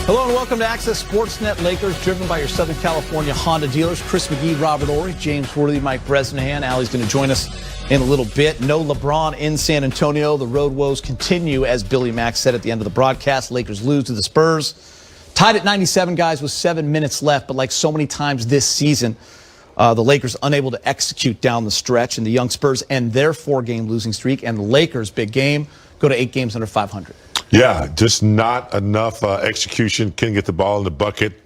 Hello and welcome to Access Sportsnet. Lakers, driven by your Southern California Honda dealers. Chris McGee, Robert Ory, James Worthy, Mike Bresnahan. Allie's going to join us in a little bit. No LeBron in San Antonio. The road woes continue, as Billy Mack said at the end of the broadcast. Lakers lose to the Spurs. Tied at 97, guys, with 7 minutes left. But like so many times this season, the Lakers unable to execute down the stretch. And the young Spurs end their 4-game losing streak. And the Lakers, big game, go to 8 games under 500. Yeah, just not enough execution. Couldn't get the ball in the bucket.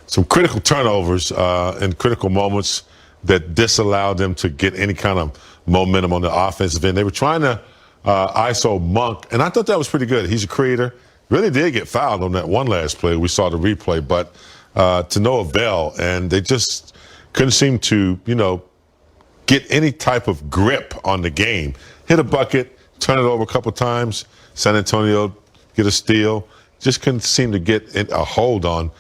Some critical turnovers in critical moments that disallowed them to get any kind of momentum on the offensive end. They were trying to ISO Monk, and I thought that was pretty good. He's a creator. Really did get fouled on that one last play. We saw the replay, but to no avail. And they just couldn't seem to, get any type of grip on the game. Hit a bucket, turn it over a couple times. San Antonio get a steal. Just couldn't seem to get a hold on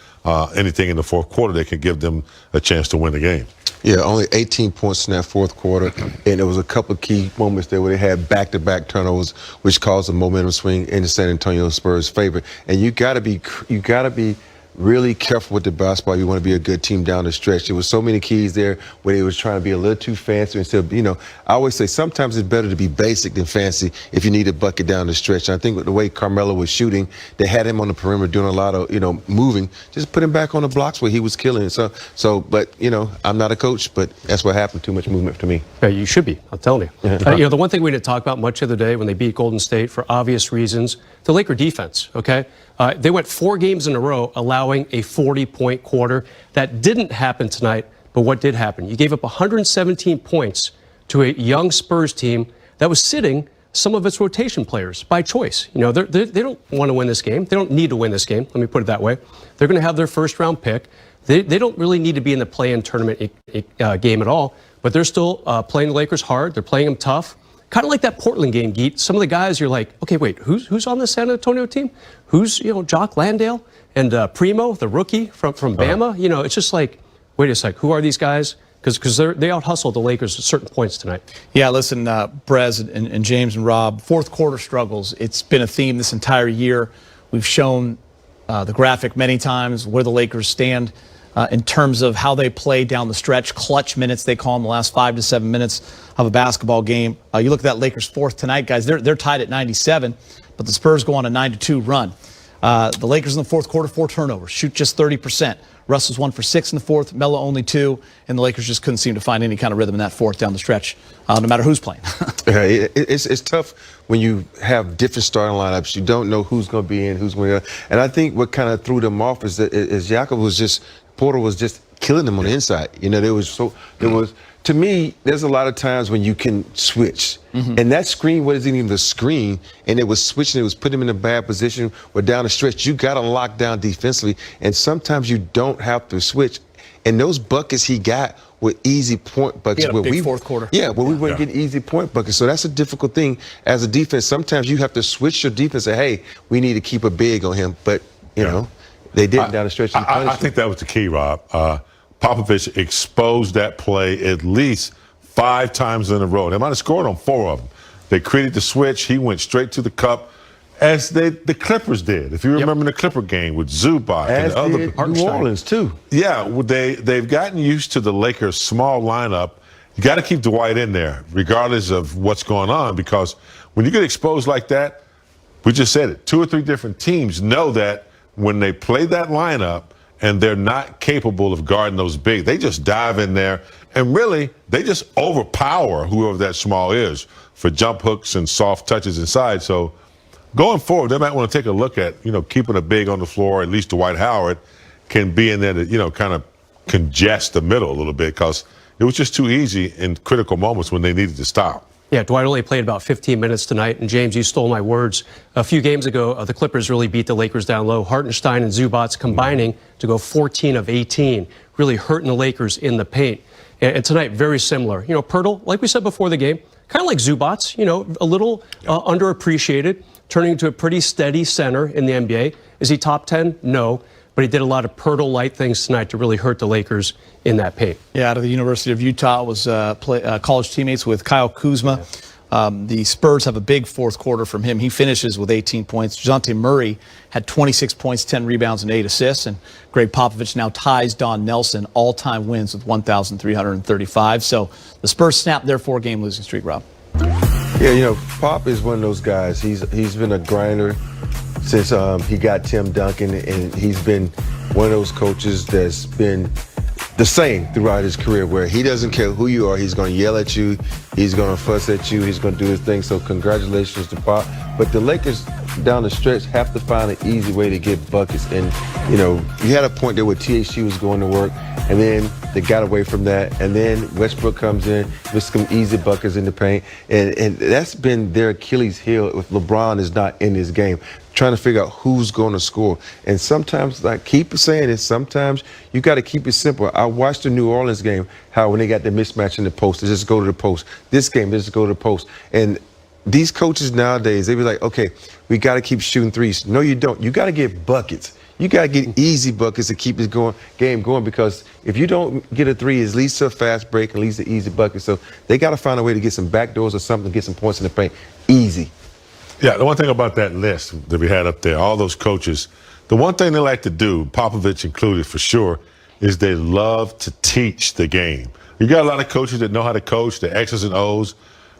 anything in the fourth quarter that could give them a chance to win the game. Yeah, only 18 points in that fourth quarter, and there was a couple of key moments there where they had back-to-back turnovers, which caused a momentum swing in the San Antonio Spurs' favor. And you got to be really careful with the basketball. You want to be a good team down the stretch. There was so many keys there where they was trying to be a little too fancy instead of, I always say sometimes it's better to be basic than fancy if you need a bucket down the stretch. And I think with the way Carmelo was shooting, they had him on the perimeter doing a lot of, moving. Just put him back on the blocks where he was killing. But I'm not a coach, but that's what happened. Too much movement for me. Yeah, you should be. I'm telling you. The one thing we didn't talk about much of the day when they beat Golden State for obvious reasons, the Laker defense, okay? They went 4 games in a row allowing a 40-point quarter. That didn't happen tonight, but what did happen? You gave up 117 points to a young Spurs team that was sitting some of its rotation players by choice. They don't want to win this game. They don't need to win this game. Let me put it that way. They're going to have their first-round pick. They don't really need to be in the play-in tournament game at all, but they're still playing the Lakers hard. They're playing them tough. Kind of like that Portland game, Geet. Some of the guys, you're like, okay, wait, who's on the San Antonio team? Who's, Jock Landale and Primo, the rookie from Bama? It's just like, wait a sec, who are these guys? Because they out-hustled the Lakers at certain points tonight. Yeah, listen, Brez and James and Rob, fourth quarter struggles. It's been a theme this entire year. We've shown the graphic many times where the Lakers stand in terms of how they play down the stretch. Clutch minutes, they call them, the last 5 to 7 minutes of a basketball game. You look at that Lakers fourth tonight, guys, they're tied at 97, but the Spurs go on a 9-2 run. The Lakers in the fourth quarter, 4 turnovers, shoot just 30%. Russell's 1 for 6 in the fourth, Melo only 2, and the Lakers just couldn't seem to find any kind of rhythm in that fourth down the stretch, no matter who's playing. It's tough when you have different starting lineups. You don't know who's going to be in, who's going to. And I think what kind of threw them off is that Porter was just killing them on the inside. To me, there's a lot of times when you can switch. Mm-hmm. And that screen wasn't even the screen, and it was switching. It was putting him in a bad position where down the stretch, you got to lock down defensively. And sometimes you don't have to switch. And those buckets he got were easy point buckets. Fourth quarter. Yeah, we weren't getting easy point buckets. So that's a difficult thing as a defense. Sometimes you have to switch your defense and say, hey, we need to keep a big on him. But, they didn't down the stretch. I think that was the key, Rob. Popovich exposed that play at least 5 times in a row. They might have scored on 4 of them. They created the switch. He went straight to the cup, as the Clippers did. If you remember the Clipper game with Zubac and the other New Orleans too. Yeah, they've gotten used to the Lakers' small lineup. You got to keep Dwight in there, regardless of what's going on, because when you get exposed like that, we just said it. 2 or 3 different teams know that when they play that lineup and they're not capable of guarding those big, they just dive in there and really they just overpower whoever that small is for jump hooks and soft touches inside. So going forward, they might want to take a look at, keeping a big on the floor. At least Dwight Howard can be in there to, kind of congest the middle a little bit, because it was just too easy in critical moments when they needed to stop. Yeah, Dwight only played about 15 minutes tonight, and James, you stole my words. A few games ago, the Clippers really beat the Lakers down low. Hartenstein and Zubac combining to go 14 of 18, really hurting the Lakers in the paint. And tonight, very similar. Pirtle, like we said before the game, kind of like Zubac, a little underappreciated, turning into a pretty steady center in the NBA. Is he top 10? No. But he did a lot of Pirtle-light things tonight to really hurt the Lakers in that paint. Yeah, out of the University of Utah, was college teammates with Kyle Kuzma. The Spurs have a big fourth quarter from him. He finishes with 18 points. DeJounte Murray had 26 points, 10 rebounds, and 8 assists. And Greg Popovich now ties Don Nelson all-time wins with 1,335. So the Spurs snapped their 4-game losing streak, Rob. Yeah, Pop is one of those guys. He's been a grinder since he got Tim Duncan, and he's been one of those coaches that's been the same throughout his career, where he doesn't care who you are. He's going to yell at you. He's going to fuss at you. He's going to do his thing. So congratulations to Pop. But the Lakers down the stretch have to find an easy way to get buckets. And, you had a point there where THC was going to work, and then they got away from that. And then Westbrook comes in with some easy buckets in the paint. And that's been their Achilles heel if LeBron is not in this game, trying to figure out who's going to score. And sometimes, I keep saying this, sometimes you got to keep it simple. I watched the New Orleans game, how when they got the mismatch in the post, they just go to the post. This game, they just go to the post. And these coaches nowadays, they be like, okay, we got to keep shooting threes. No, you don't. You got to get buckets. You got to get easy buckets to keep this game going, because if you don't get a three, it leads to a fast break and leads to easy buckets. So they got to find a way to get some backdoors or something, get some points in the paint. Easy. Yeah, the one thing about that list that we had up there, all those coaches, the one thing they like to do, Popovich included for sure, is they love to teach the game. You got a lot of coaches that know how to coach, the X's and O's,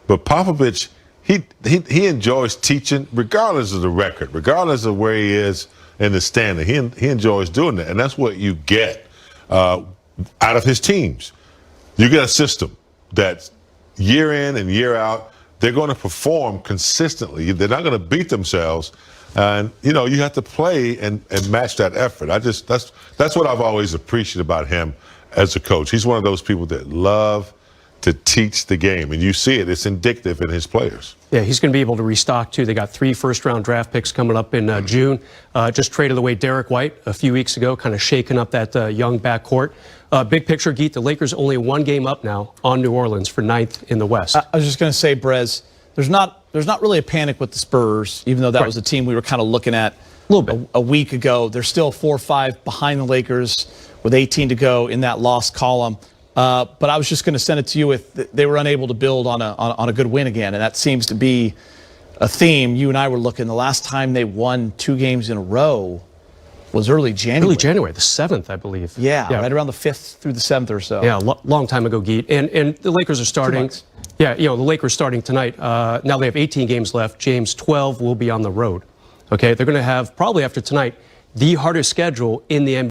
but Popovich, he enjoys teaching regardless of the record, regardless of where he is in the standing. He enjoys doing that, and that's what you get out of his teams. You get a system that's year in and year out, they're going to perform consistently. They're not going to beat themselves. And, you have to play and match that effort. That's what I've always appreciated about him as a coach. He's one of those people that love to teach the game. And you see it. It's indicative in his players. Yeah, he's going to be able to restock, too. They got 3 first-round draft picks coming up in June. Just traded away Derek White a few weeks ago, kind of shaking up that young backcourt. Big picture, Geet, the Lakers only 1 game up now on New Orleans for 9th in the West. I was just going to say, Brez, there's not really a panic with the Spurs, even though that was a team we were kind of looking at a little bit a week ago. They're still 4-5 behind the Lakers with 18 to go in that loss column. But I was just going to send it to you if they were unable to build on a good win again, and that seems to be a theme. You and I were looking. The last time they won 2 games in a row was early January. Early January, the 7th, I believe. Yeah, right around the 5th through the 7th or so. Yeah, long time ago, Geet. And the Lakers are starting. Yeah, the Lakers starting tonight. Now they have 18 games left. James, 12 will be on the road. Okay, they're going to have, probably after tonight, the hardest schedule in the NBA.